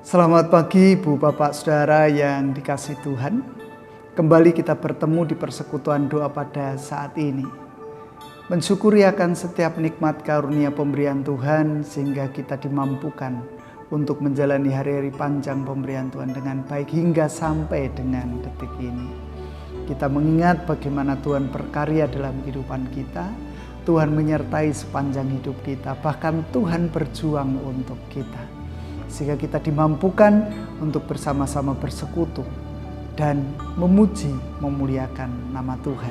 Selamat pagi Ibu Bapak Saudara yang dikasihi Tuhan. Kembali kita bertemu di persekutuan doa pada saat ini. Mensyukuri akan setiap nikmat karunia pemberian Tuhan sehingga kita dimampukan untuk menjalani hari-hari panjang pemberian Tuhan dengan baik hingga sampai dengan detik ini. Kita mengingat bagaimana Tuhan berkarya dalam kehidupan kita. Tuhan menyertai sepanjang hidup kita, bahkan Tuhan berjuang untuk kita. Sehingga kita dimampukan untuk bersama-sama bersekutu dan memuji, memuliakan nama Tuhan.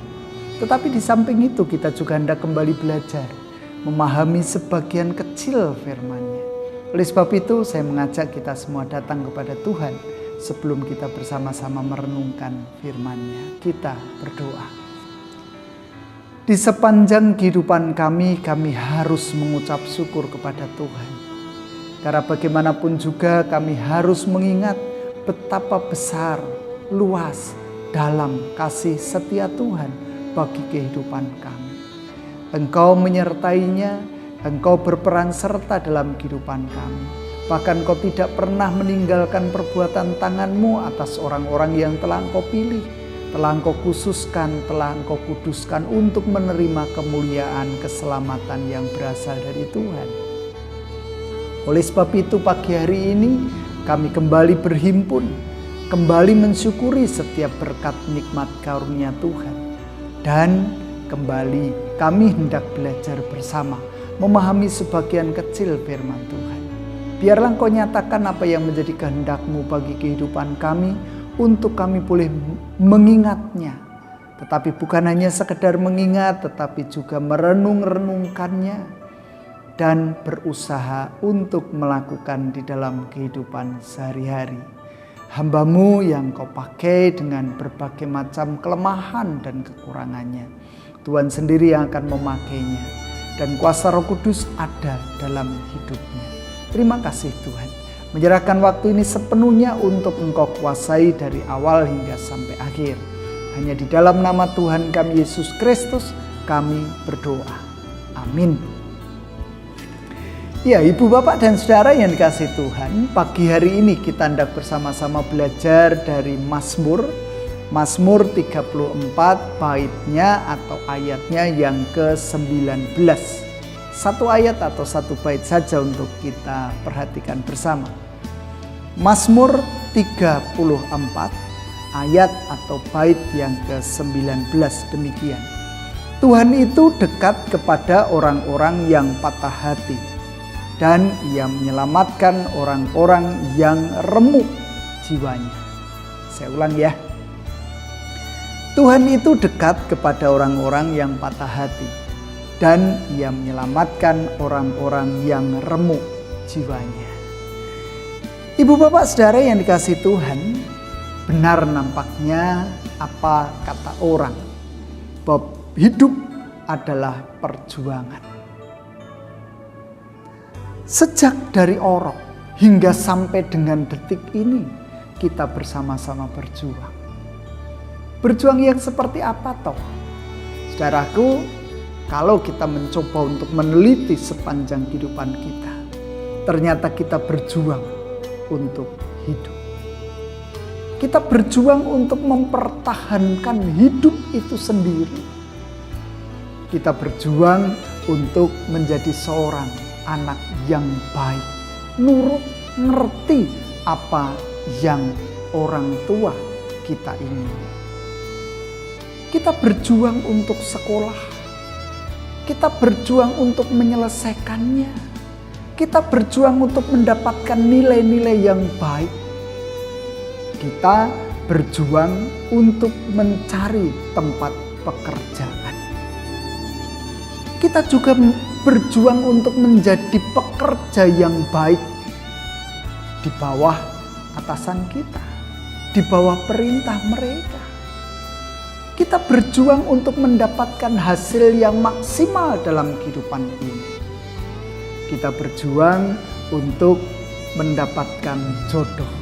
Tetapi di samping itu kita juga hendak kembali belajar, memahami sebagian kecil firman-Nya. Oleh sebab itu saya mengajak kita semua datang kepada Tuhan sebelum kita bersama-sama merenungkan firman-Nya. Kita berdoa. Di sepanjang kehidupan kami harus mengucap syukur kepada Tuhan. Karena bagaimanapun juga kami harus mengingat betapa besar, luas, dalam kasih setia Tuhan bagi kehidupan kami. Engkau menyertainya, Engkau berperan serta dalam kehidupan kami. Bahkan Engkau tidak pernah meninggalkan perbuatan tangan-Mu atas orang-orang yang telah Engkau pilih, telah Engkau khususkan, telah Engkau kuduskan untuk menerima kemuliaan, keselamatan yang berasal dari Tuhan. Oleh sebab itu pagi hari ini kami kembali berhimpun, kembali mensyukuri setiap berkat nikmat karunia Tuhan. Dan kembali kami hendak belajar bersama, memahami sebagian kecil firman Tuhan. Biarlah Engkau nyatakan apa yang menjadi kehendak-Mu bagi kehidupan kami, untuk kami boleh mengingatnya. Tetapi bukan hanya sekedar mengingat, tetapi juga merenung-renungkannya. Dan berusaha untuk melakukan di dalam kehidupan sehari-hari. Hamba-Mu yang Kau pakai dengan berbagai macam kelemahan dan kekurangannya. Tuhan sendiri yang akan memakainya. Dan kuasa Roh Kudus ada dalam hidupnya. Terima kasih Tuhan. Menyerahkan waktu ini sepenuhnya untuk Engkau kuasai dari awal hingga sampai akhir. Hanya di dalam nama Tuhan kami Yesus Kristus kami berdoa. Amin. Ya, Ibu, Bapak, dan Saudara yang dikasihi Tuhan, pagi hari ini kita hendak bersama-sama belajar dari Mazmur 34 baitnya atau ayatnya yang ke-19. Satu ayat atau satu bait saja untuk kita perhatikan bersama. Mazmur 34 ayat atau bait yang ke-19 demikian. Tuhan itu dekat kepada orang-orang yang patah hati, dan Ia menyelamatkan orang-orang yang remuk jiwanya. Saya ulang ya. Tuhan itu dekat kepada orang-orang yang patah hati, dan Ia menyelamatkan orang-orang yang remuk jiwanya. Ibu, Bapak, Saudara yang dikasihi Tuhan, benar nampaknya apa kata orang, bahwa hidup adalah perjuangan. Sejak dari orok hingga sampai dengan detik ini kita bersama-sama berjuang. Berjuang yang seperti apa toh? Saudaraku, kalau kita mencoba untuk meneliti sepanjang kehidupan kita, ternyata kita berjuang untuk hidup. Kita berjuang untuk mempertahankan hidup itu sendiri. Kita berjuang untuk menjadi seorang anak yang baik, nurut, ngerti apa yang orang tua kita ingin. Kita berjuang untuk sekolah, kita berjuang untuk menyelesaikannya, kita berjuang untuk mendapatkan nilai-nilai yang baik. Kita berjuang untuk mencari tempat pekerjaan. Kita juga berjuang untuk menjadi pekerja yang baik di bawah atasan kita, di bawah perintah mereka. Kita berjuang untuk mendapatkan hasil yang maksimal dalam kehidupan ini. Kita berjuang untuk mendapatkan jodoh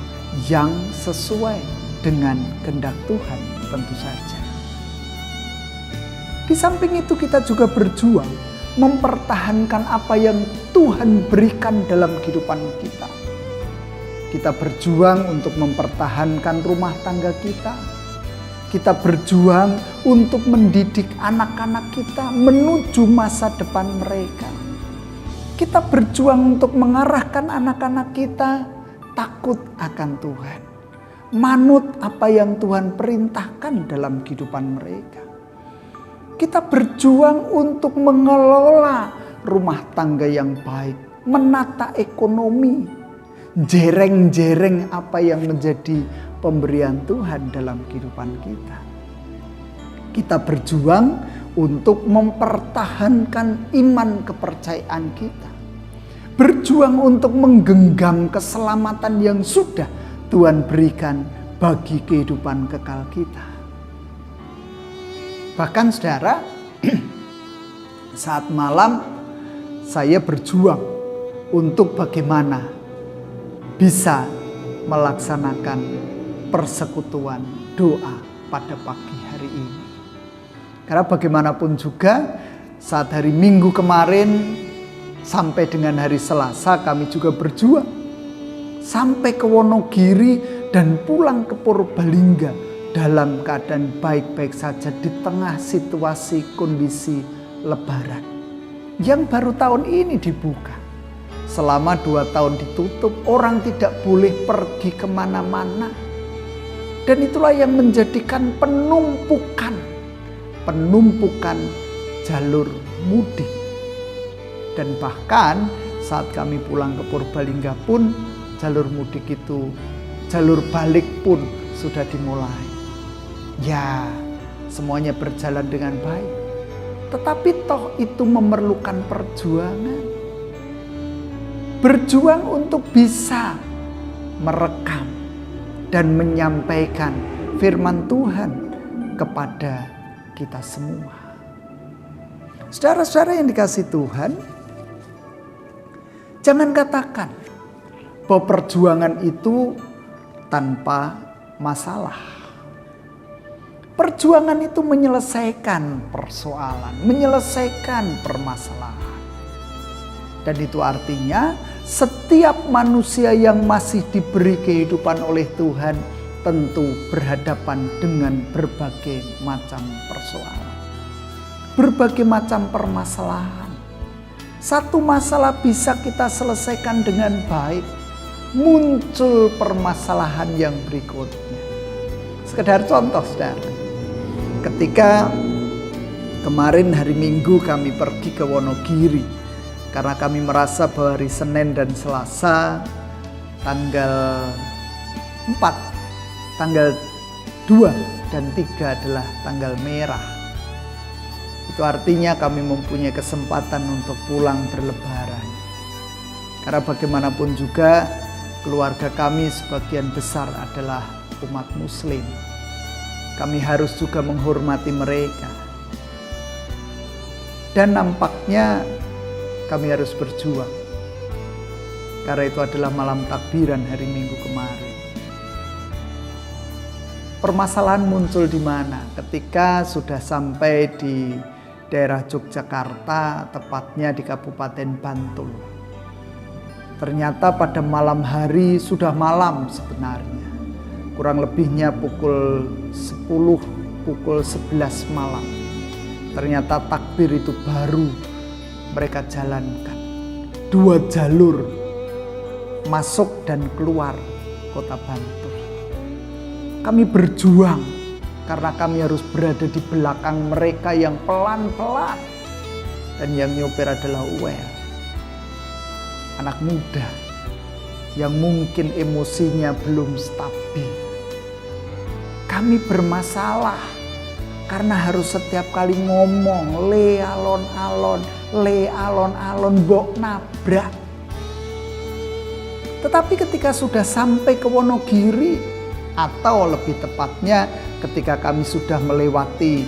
yang sesuai dengan kehendak Tuhan tentu saja. Di samping itu kita juga berjuang mempertahankan apa yang Tuhan berikan dalam kehidupan kita. Kita berjuang untuk mempertahankan rumah tangga kita. Kita berjuang untuk mendidik anak-anak kita menuju masa depan mereka. Kita berjuang untuk mengarahkan anak-anak kita takut akan Tuhan. Manut apa yang Tuhan perintahkan dalam kehidupan mereka. Kita berjuang untuk mengelola rumah tangga yang baik, menata ekonomi, jereng-jereng apa yang menjadi pemberian Tuhan dalam kehidupan kita. Kita berjuang untuk mempertahankan iman kepercayaan kita. Berjuang untuk menggenggam keselamatan yang sudah Tuhan berikan bagi kehidupan kekal kita. Bahkan saudara, saat malam saya berjuang untuk bagaimana bisa melaksanakan persekutuan doa pada pagi hari ini. Karena bagaimanapun juga saat hari Minggu kemarin sampai dengan hari Selasa kami juga berjuang. Sampai ke Wonogiri dan pulang ke Purbalingga dalam keadaan baik-baik saja di tengah situasi kondisi Lebaran. Yang baru tahun ini dibuka. Selama 2 tahun ditutup, orang tidak boleh pergi kemana-mana. Dan itulah yang menjadikan penumpukan jalur mudik. Dan bahkan saat kami pulang ke Purbalingga pun jalur mudik itu, jalur balik pun sudah dimulai. Ya, semuanya berjalan dengan baik. Tetapi toh itu memerlukan perjuangan. Berjuang untuk bisa merekam dan menyampaikan firman Tuhan kepada kita semua. Saudara-saudara yang dikasihi Tuhan, jangan katakan bahwa perjuangan itu tanpa masalah. Perjuangan itu menyelesaikan persoalan, menyelesaikan permasalahan. Dan itu artinya setiap manusia yang masih diberi kehidupan oleh Tuhan tentu berhadapan dengan berbagai macam persoalan, berbagai macam permasalahan. Satu masalah bisa kita selesaikan dengan baik, muncul permasalahan yang berikutnya. Sekedar contoh saudara, ketika kemarin hari Minggu kami pergi ke Wonogiri, karena kami merasa bahwa hari Senin dan Selasa tanggal 4, tanggal 2 dan 3 adalah tanggal merah. Itu artinya kami mempunyai kesempatan untuk pulang berlebaran. Karena bagaimanapun juga keluarga kami sebagian besar adalah umat Muslim. Kami harus juga menghormati mereka. Dan nampaknya kami harus berjuang. Karena itu adalah malam takbiran hari Minggu kemarin. Permasalahan muncul di mana? Ketika sudah sampai di daerah Yogyakarta, tepatnya di Kabupaten Bantul. Ternyata pada malam hari sudah malam sebenarnya. Kurang lebihnya pukul 10, pukul 11 malam. Ternyata takbir itu baru mereka jalankan. 2 jalur masuk dan keluar kota Bantul. Kami berjuang karena kami harus berada di belakang mereka yang pelan-pelan. Dan yang nyopir adalah Uel, anak muda yang mungkin emosinya belum stabil. Kami bermasalah karena harus setiap kali ngomong le alon-alon mbok nabrak. Tetapi ketika sudah sampai ke Wonogiri, atau lebih tepatnya ketika kami sudah melewati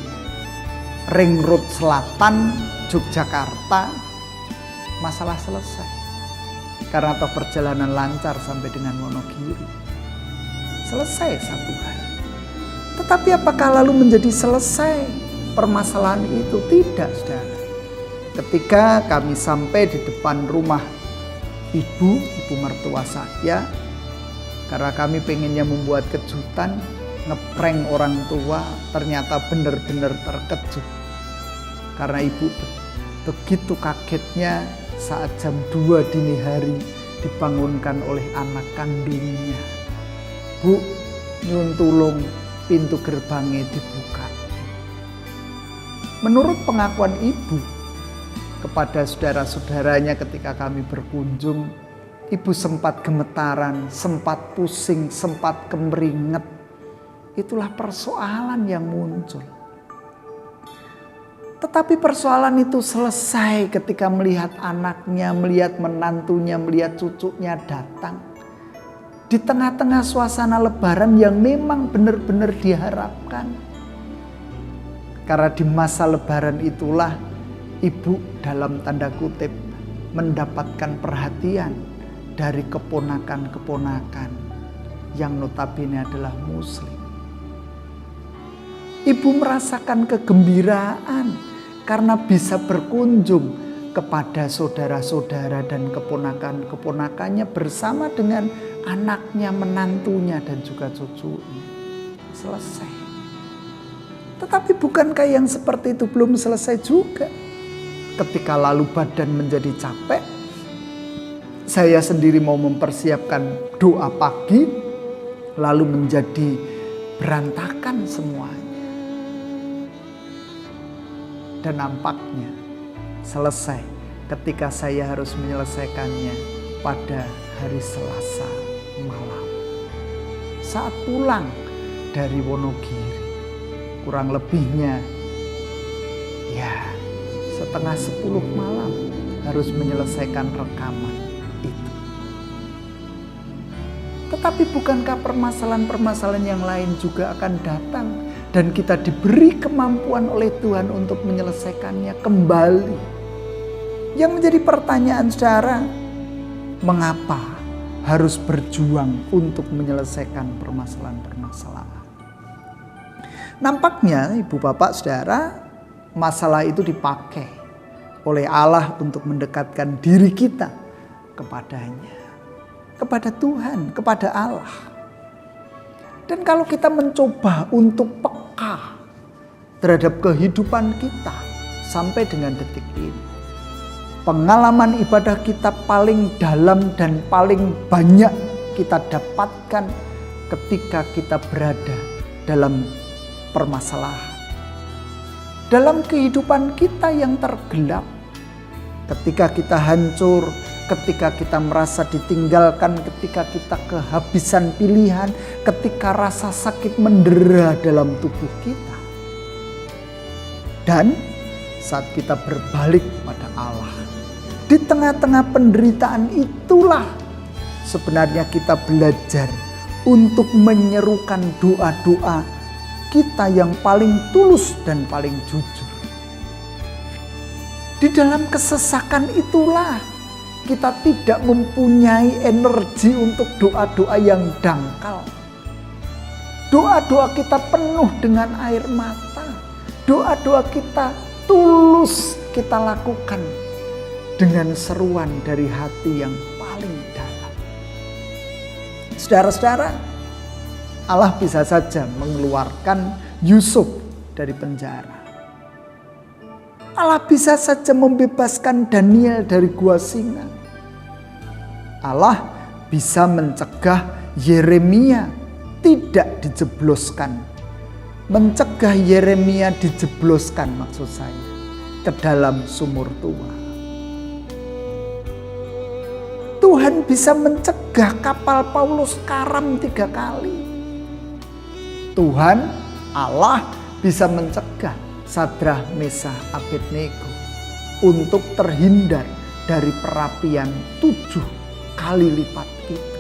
Ring Road Selatan Yogyakarta, masalah selesai. Karena toh perjalanan lancar sampai dengan Wonogiri. Selesai satu hal. Tetapi apakah lalu menjadi selesai permasalahan itu? Tidak, saudara. Ketika kami sampai di depan rumah ibu mertua saya, Karena kami pengennya membuat kejutan, ngeprank orang tua, ternyata benar-benar terkejut. Karena ibu begitu kagetnya saat jam 2 dini hari dibangunkan oleh anak kandungnya. Bu, nyun tulung, pintu gerbangnya dibuka. Menurut pengakuan ibu kepada saudara-saudaranya ketika kami berkunjung, ibu sempat gemetaran, sempat pusing, sempat kemeringet. Itulah persoalan yang muncul. Tetapi persoalan itu selesai ketika melihat anaknya, melihat menantunya, melihat cucunya datang. Di tengah-tengah suasana lebaran yang memang benar-benar diharapkan. Karena di masa lebaran itulah ibu dalam tanda kutip mendapatkan perhatian dari keponakan-keponakan yang notabene adalah muslim. Ibu merasakan kegembiraan karena bisa berkunjung kepada saudara-saudara dan keponakan-keponakannya bersama dengan anaknya, menantunya dan juga cucunya. Selesai. Tetapi bukankah yang seperti itu belum selesai juga? Ketika lalu badan menjadi capek, saya sendiri mau mempersiapkan doa pagi, lalu menjadi berantakan semuanya. Dan nampaknya selesai ketika saya harus menyelesaikannya pada hari Selasa malam. Saat pulang dari Wonogiri, kurang lebihnya ya 9:30 malam harus menyelesaikan rekaman itu. Tetapi bukankah permasalahan-permasalahan yang lain juga akan datang dan kita diberi kemampuan oleh Tuhan untuk menyelesaikannya kembali? Yang menjadi pertanyaan saudara, mengapa harus berjuang untuk menyelesaikan permasalahan-permasalahan? Nampaknya ibu bapak saudara, masalah itu dipakai oleh Allah untuk mendekatkan diri kita kepadanya, kepada Tuhan, kepada Allah. Dan kalau kita mencoba untuk peka terhadap kehidupan kita sampai dengan detik ini, pengalaman ibadah kita paling dalam dan paling banyak kita dapatkan ketika kita berada dalam permasalahan. Dalam kehidupan kita yang tergelap, ketika kita hancur, ketika kita merasa ditinggalkan, ketika kita kehabisan pilihan, ketika rasa sakit mendera dalam tubuh kita. Dan saat kita berbalik pada Allah, di tengah-tengah penderitaan itulah sebenarnya kita belajar untuk menyerukan doa-doa kita yang paling tulus dan paling jujur. Di dalam kesesakan itulah kita tidak mempunyai energi untuk doa-doa yang dangkal. Doa-doa kita penuh dengan air mata. Doa-doa kita tulus kita lakukan dengan seruan dari hati yang paling dalam. Saudara-saudara, Allah bisa saja mengeluarkan Yusuf dari penjara. Allah bisa saja membebaskan Daniel dari gua singa. Allah bisa mencegah Yeremia tidak dijebloskan. Mencegah Yeremia dijebloskan maksud saya ke dalam sumur tua. Tuhan bisa mencegah kapal Paulus karam 3 kali. Tuhan, Allah bisa mencegah Sadrah, Mesah, Abednego untuk terhindar dari perapian 7 kali lipat itu.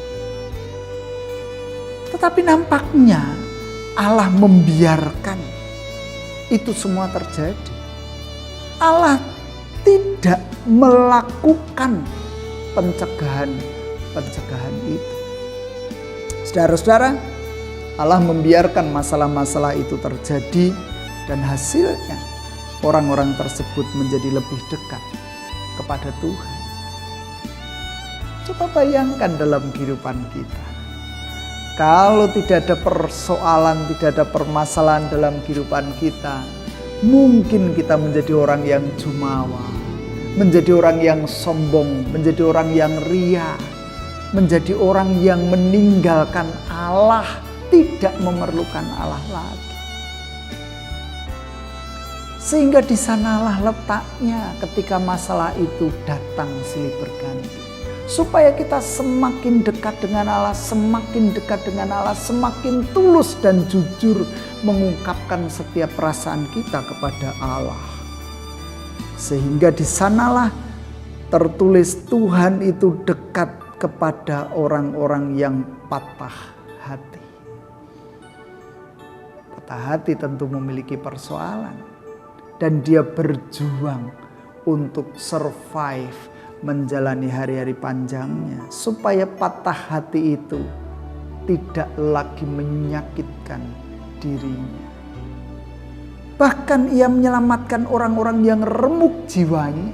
Tetapi nampaknya Allah membiarkan itu semua terjadi. Allah tidak melakukan pencegahan itu. Saudara-saudara, Allah membiarkan masalah-masalah itu terjadi dan hasilnya orang-orang tersebut menjadi lebih dekat kepada Tuhan. Coba bayangkan dalam kehidupan kita. Kalau tidak ada persoalan, tidak ada permasalahan dalam kehidupan kita, mungkin kita menjadi orang yang jumawa, menjadi orang yang sombong, menjadi orang yang ria, menjadi orang yang meninggalkan Allah, tidak memerlukan Allah lagi. Sehingga di sanalah letaknya ketika masalah itu datang silih berganti. Supaya kita semakin dekat dengan Allah, semakin dekat dengan Allah, semakin tulus dan jujur mengungkapkan setiap perasaan kita kepada Allah. Sehingga di sanalah tertulis Tuhan itu dekat kepada orang-orang yang patah hati. Patah hati tentu memiliki persoalan. Dan dia berjuang untuk survive, menjalani hari-hari panjangnya. Supaya patah hati itu tidak lagi menyakitkan dirinya. Bahkan ia menyelamatkan orang-orang yang remuk jiwanya.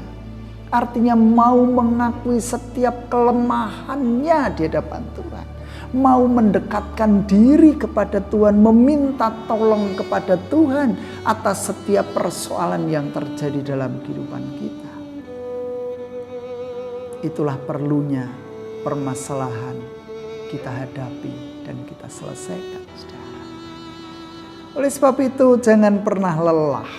Artinya mau mengakui setiap kelemahannya di hadapan Tuhan. Mau mendekatkan diri kepada Tuhan, meminta tolong kepada Tuhan atas setiap persoalan yang terjadi dalam kehidupan kita. Itulah perlunya permasalahan kita hadapi dan kita selesaikan, saudara. Oleh sebab itu jangan pernah lelah.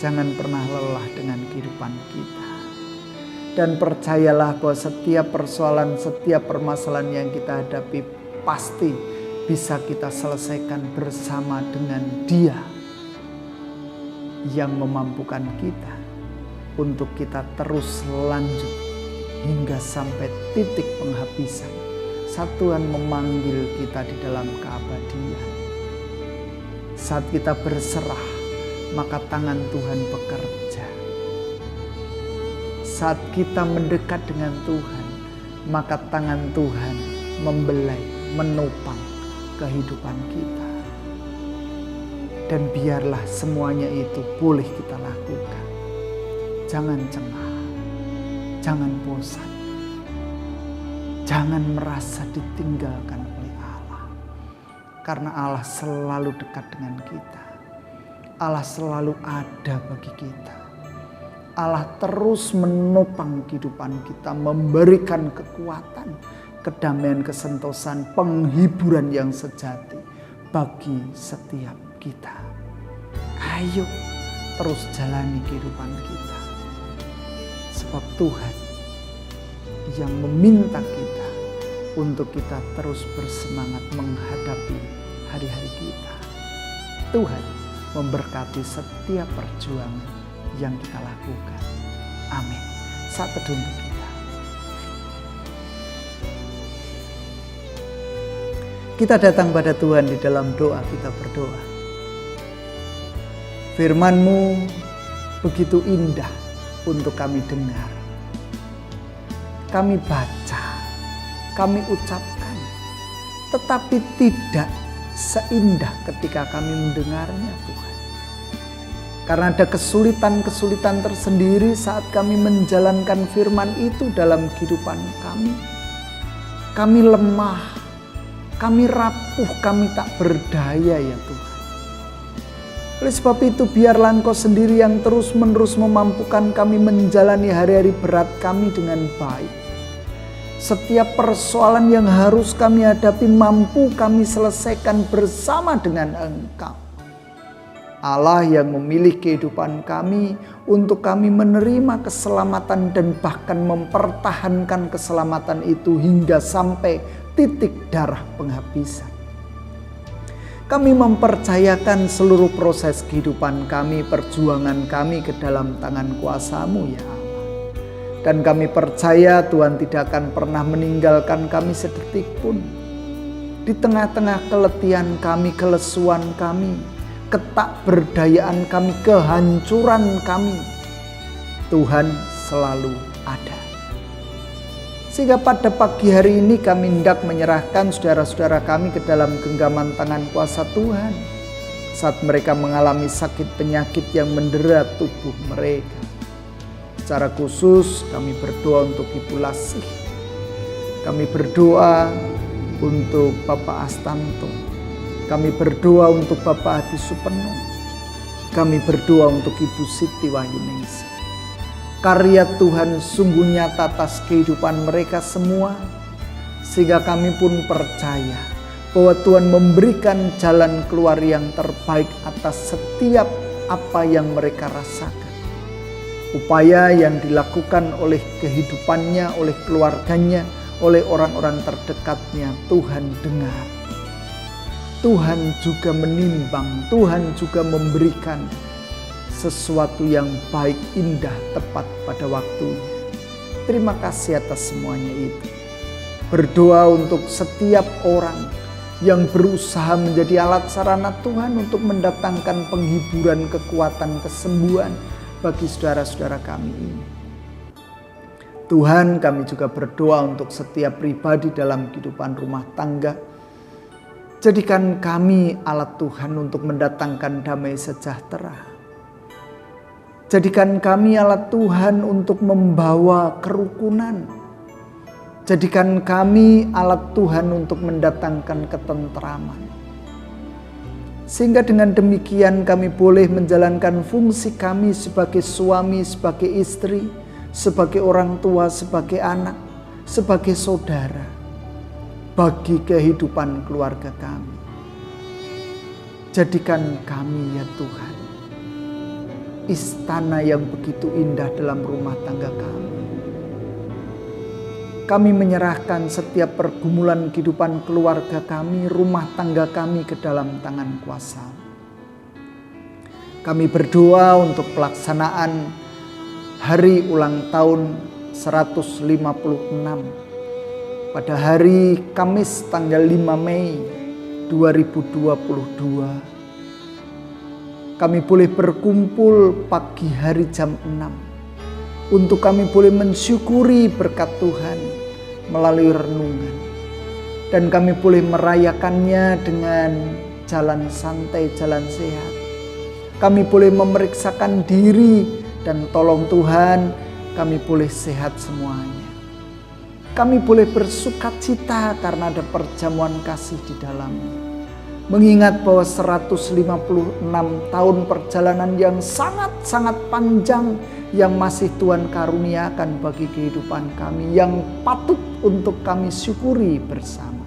Jangan pernah lelah dengan kehidupan kita. Dan percayalah bahwa setiap persoalan, setiap permasalahan yang kita hadapi pasti bisa kita selesaikan bersama dengan Dia yang memampukan kita untuk kita terus lanjut hingga sampai titik penghabisan. Saat Tuhan memanggil kita di dalam keabadian. Saat kita berserah, maka tangan Tuhan bekerja. Saat kita mendekat dengan Tuhan, maka tangan Tuhan membelai, menopang kehidupan kita. Dan biarlah semuanya itu boleh kita lakukan. Jangan cengah, jangan bosan, jangan merasa ditinggalkan oleh Allah. Karena Allah selalu dekat dengan kita. Allah selalu ada bagi kita. Allah terus menopang kehidupan kita, memberikan kekuatan, kedamaian, kesentosan, penghiburan yang sejati bagi setiap kita. Ayo terus jalani kehidupan kita. Sebab Tuhan yang meminta kita untuk kita terus bersemangat menghadapi hari-hari kita. Tuhan memberkati setiap perjuangan yang kita lakukan. Amin. Saat teduh untuk kita. Kita datang pada Tuhan di dalam doa, kita berdoa. Firman-Mu begitu indah untuk kami dengar. Kami baca, kami ucapkan. Tetapi tidak seindah ketika kami mendengarnya, Tuhan. Karena ada kesulitan-kesulitan tersendiri saat kami menjalankan firman itu dalam kehidupan kami. Kami lemah, kami rapuh, kami tak berdaya ya Tuhan. Oleh sebab itu biarlah Engkau sendiri yang terus-menerus memampukan kami menjalani hari-hari berat kami dengan baik. Setiap persoalan yang harus kami hadapi mampu kami selesaikan bersama dengan Engkau. Allah yang memilih kehidupan kami untuk kami menerima keselamatan dan bahkan mempertahankan keselamatan itu hingga sampai titik darah penghabisan. Kami mempercayakan seluruh proses kehidupan kami, perjuangan kami ke dalam tangan kuasa-Mu ya Allah. Dan kami percaya Tuhan tidak akan pernah meninggalkan kami sedetik pun. Di tengah-tengah keletihan kami, kelesuan kami, ketakberdayaan kami, kehancuran kami, Tuhan selalu ada. Sehingga pada pagi hari ini kami hendak menyerahkan saudara-saudara kami ke dalam genggaman tangan kuasa Tuhan. Saat mereka mengalami sakit penyakit yang mendera tubuh mereka. Secara khusus kami berdoa untuk Ibu Lasih. Kami berdoa untuk Bapak Astanto. Kami berdoa untuk Bapak Adi Supeno. Kami berdoa untuk Ibu Siti Wahyuningsi. Karya Tuhan sungguh nyata atas kehidupan mereka semua, sehingga kami pun percaya bahwa Tuhan memberikan jalan keluar yang terbaik atas setiap apa yang mereka rasakan. Upaya yang dilakukan oleh kehidupannya, oleh keluarganya, oleh orang-orang terdekatnya, Tuhan dengar. Tuhan juga menimbang, Tuhan juga memberikan sesuatu yang baik, indah, tepat pada waktunya. Terima kasih atas semuanya itu. Berdoa untuk setiap orang yang berusaha menjadi alat sarana Tuhan untuk mendatangkan penghiburan, kekuatan, kesembuhan bagi saudara-saudara kami ini. Tuhan, kami juga berdoa untuk setiap pribadi dalam kehidupan rumah tangga. Jadikan kami alat Tuhan untuk mendatangkan damai sejahtera. Jadikan kami alat Tuhan untuk membawa kerukunan. Jadikan kami alat Tuhan untuk mendatangkan ketentraman. Sehingga dengan demikian kami boleh menjalankan fungsi kami sebagai suami, sebagai istri, sebagai orang tua, sebagai anak, sebagai saudara, bagi kehidupan keluarga kami. Jadikan kami ya Tuhan, istana yang begitu indah dalam rumah tangga kami. Kami menyerahkan setiap pergumulan kehidupan keluarga kami, rumah tangga kami ke dalam tangan kuasa. Kami berdoa untuk pelaksanaan hari ulang tahun 156 pada hari Kamis tanggal 5 Mei 2022. Kami boleh berkumpul pagi hari jam 6 untuk kami boleh mensyukuri berkat Tuhan melalui renungan. Dan kami boleh merayakannya dengan jalan santai, jalan sehat. Kami boleh memeriksakan diri dan tolong Tuhan kami boleh sehat semuanya. Kami boleh bersukacita karena ada perjamuan kasih di dalamnya. Mengingat bahwa 156 tahun perjalanan yang sangat-sangat panjang yang masih Tuhan karuniakan bagi kehidupan kami, yang patut untuk kami syukuri bersama.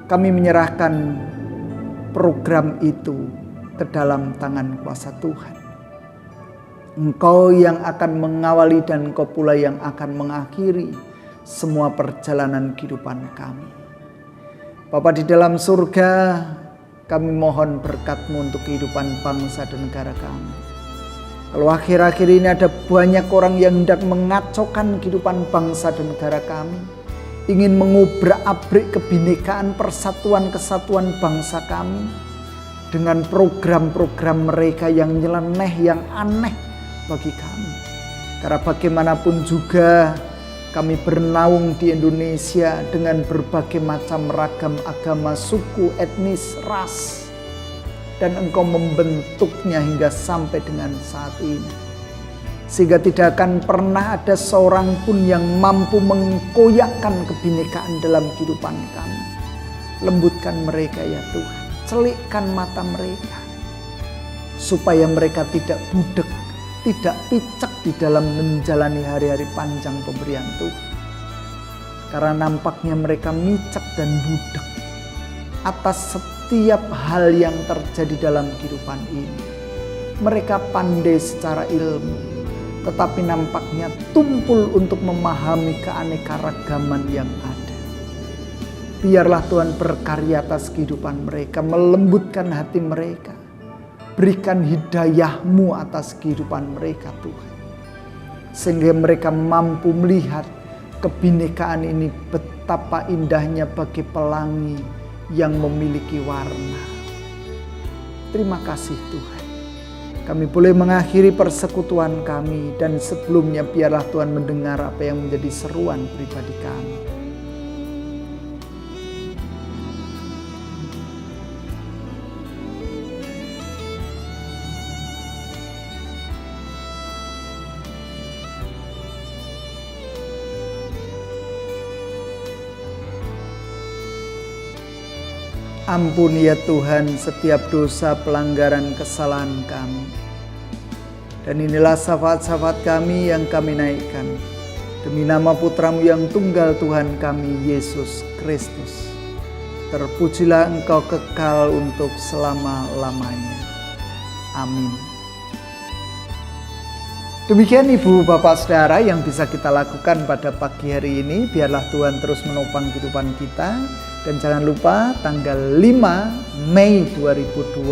Kami menyerahkan program itu ke dalam tangan kuasa Tuhan. Engkau yang akan mengawali dan Engkau pula yang akan mengakhiri semua perjalanan kehidupan kami. Bapa di dalam surga, kami mohon berkat-Mu untuk kehidupan bangsa dan negara kami. Kalau akhir-akhir ini ada banyak orang yang hendak mengacaukan kehidupan bangsa dan negara kami, ingin mengubrak-abrik kebinekaan, persatuan, kesatuan bangsa kami dengan program-program mereka yang nyeleneh, yang aneh bagi kami. Karena bagaimanapun juga kami bernaung di Indonesia dengan berbagai macam ragam agama, suku, etnis, ras. Dan Engkau membentuknya hingga sampai dengan saat ini. Sehingga tidak akan pernah ada seorang pun yang mampu mengkoyakkan kebinekaan dalam kehidupan kami. Lembutkan mereka ya Tuhan. Celikkan mata mereka. Supaya mereka tidak budek, tidak picek di dalam menjalani hari-hari panjang pemberian Tuhan. Karena nampaknya mereka micek dan budek atas setiap hal yang terjadi dalam kehidupan ini. Mereka pandai secara ilmu, tetapi nampaknya tumpul untuk memahami keanekaragaman yang ada. Biarlah Tuhan berkarya atas kehidupan mereka, melembutkan hati mereka. Berikan hidayah-Mu atas kehidupan mereka Tuhan. Sehingga mereka mampu melihat kebinekaan ini betapa indahnya bagi pelangi yang memiliki warna. Terima kasih Tuhan. Kami boleh mengakhiri persekutuan kami dan sebelumnya biarlah Tuhan mendengar apa yang menjadi seruan pribadi kami. Ampuni ya Tuhan setiap dosa pelanggaran kesalahan kami. Dan inilah syafaat-syafaat kami yang kami naikkan demi nama Putramu yang tunggal Tuhan kami, Yesus Kristus. Terpujilah Engkau kekal untuk selama-lamanya. Amin. Demikian Ibu Bapak Saudara yang bisa kita lakukan pada pagi hari ini. Biarlah Tuhan terus menopang kehidupan kita. Dan jangan lupa tanggal 5 Mei 2022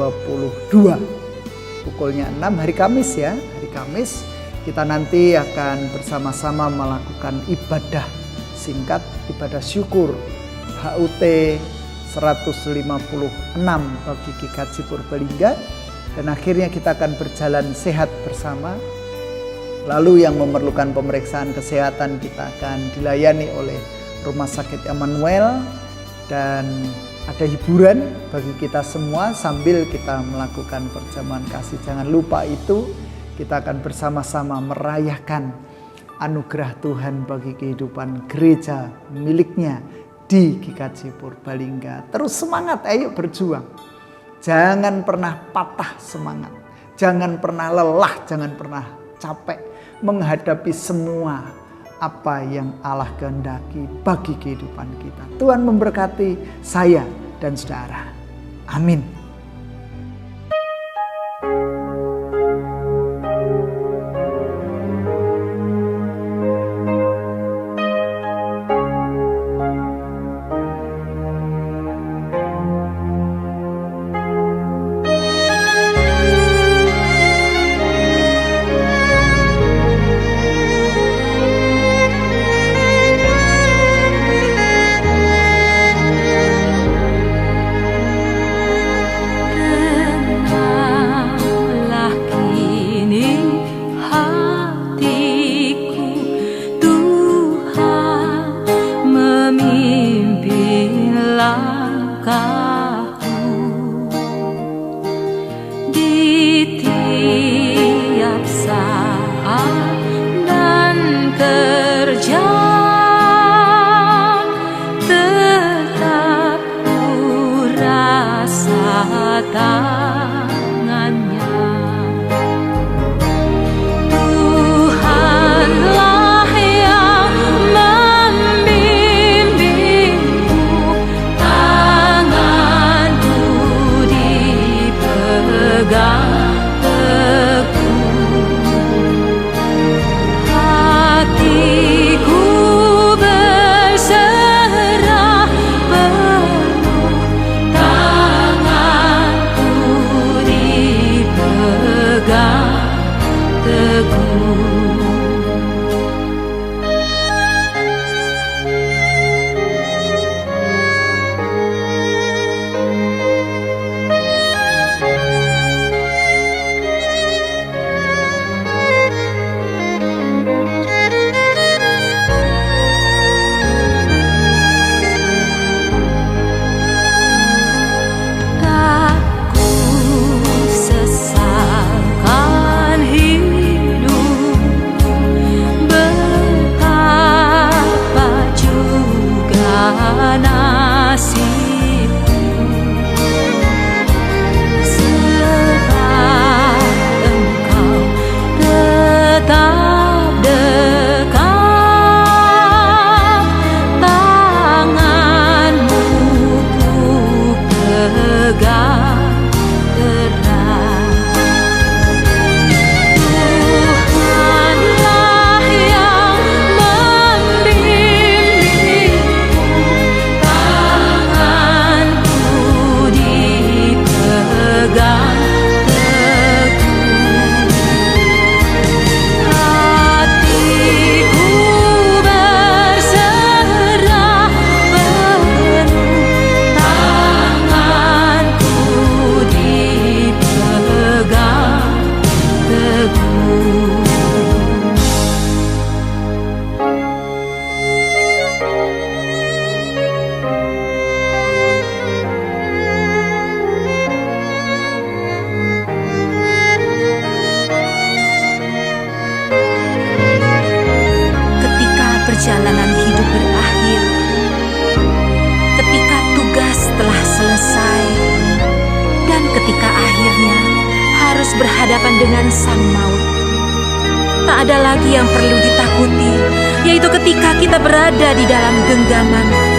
pukulnya 6 hari Kamis ya. Hari Kamis kita nanti akan bersama-sama melakukan ibadah singkat, ibadah syukur HUT 156 bagi GKJ Purbalingga. Dan akhirnya kita akan berjalan sehat bersama. Lalu yang memerlukan pemeriksaan kesehatan kita akan dilayani oleh Rumah Sakit Emmanuel. Dan ada hiburan bagi kita semua sambil kita melakukan perjamuan kasih. Jangan lupa itu, kita akan bersama-sama merayakan anugerah Tuhan bagi kehidupan gereja miliknya di GKJ Purbalingga. Terus semangat, ayo berjuang. Jangan pernah patah semangat. Jangan pernah lelah, jangan pernah capek menghadapi semua apa yang Allah kehendaki bagi kehidupan kita. Tuhan memberkati saya dan saudara. Amin. perjalanan hidup berakhir, ketika tugas telah selesai, ketika akhirnya harus berhadapan dengan sang maut. Tak ada lagi yang perlu ditakuti, yaitu ketika kita berada di dalam genggaman